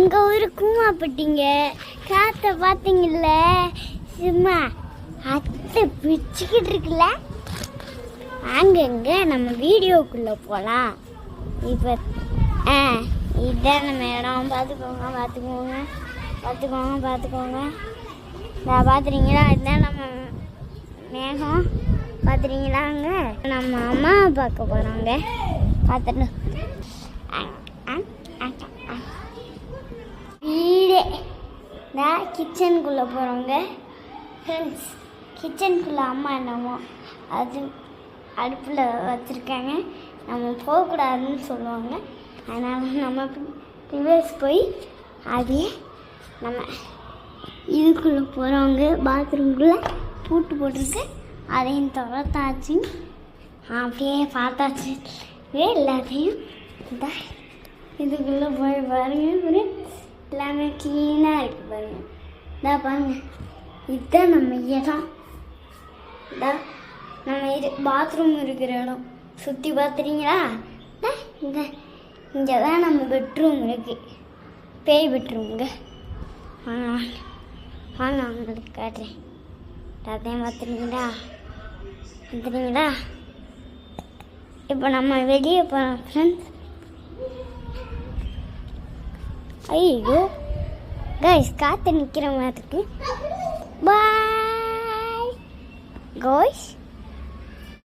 உங்க ஊரு கூமாப்பட்டீங்க காத்த பாத்தீங்கல்ல சும்மா அத்தை பிச்சுக்கிட்டு இருக்குல்ல. அங்கங்க நம்ம வீடியோக்குள்ள போலாம். இப்ப இதான் நம்ம இடம். பார்த்துக்கோங்க பார்த்துக்கோங்க பார்த்துக்கோங்க பார்த்துக்கோங்க. பார்த்துறீங்களா? இதுதான் நம்ம மேகம். பார்த்துறீங்களாங்க? நம்ம அம்மாவை பார்க்க போகிறோங்க. பார்த்துட்டு வீடே நான் கிச்சனுக்குள்ளே போகிறோங்க. ஃப்ரெண்ட்ஸ், கிச்சனுக்குள்ளே அம்மா என்னமோ அது அடுப்பில் வச்சுருக்காங்க. நம்ம போகக்கூடாதுன்னு சொல்லுவாங்க. அதனால் நம்ம ரிவர்ஸ் போய் அப்படியே நம்ம இதுக்குள்ளே போகிறவங்க பாத்ரூம்குள்ளே பூட்டு போட்டிருக்கு. அதையும் திறத்தாச்சு. அப்படியே பார்த்தாச்சு எல்லாத்தையும். இந்த இதுக்குள்ளே போய் பாருங்க, எல்லாமே க்ளீனாக இருக்குது பாருங்க. இதா பாருங்க, இதுதான் நம்ம இடம். இதா நம்ம இது பாத்ரூம் இருக்கிற இடம். சுற்றி பார்த்துறீங்களா? இங்கே தான் நம்ம பெட்ரூம் இருக்குது. பேய் பெட்ரூமுங்க. வாங்க வாங்க உங்களுக்கு காட்டுறேன். அதையும் பார்த்துறீங்களா? பார்த்துறீங்களா? இப்போ நம்ம வெளியே போகிறோம் ஃப்ரெண்ட்ஸ். ஐயோ கைஸ், காற்று நிற்கிற மாதிரி இருக்கு. Bye guys.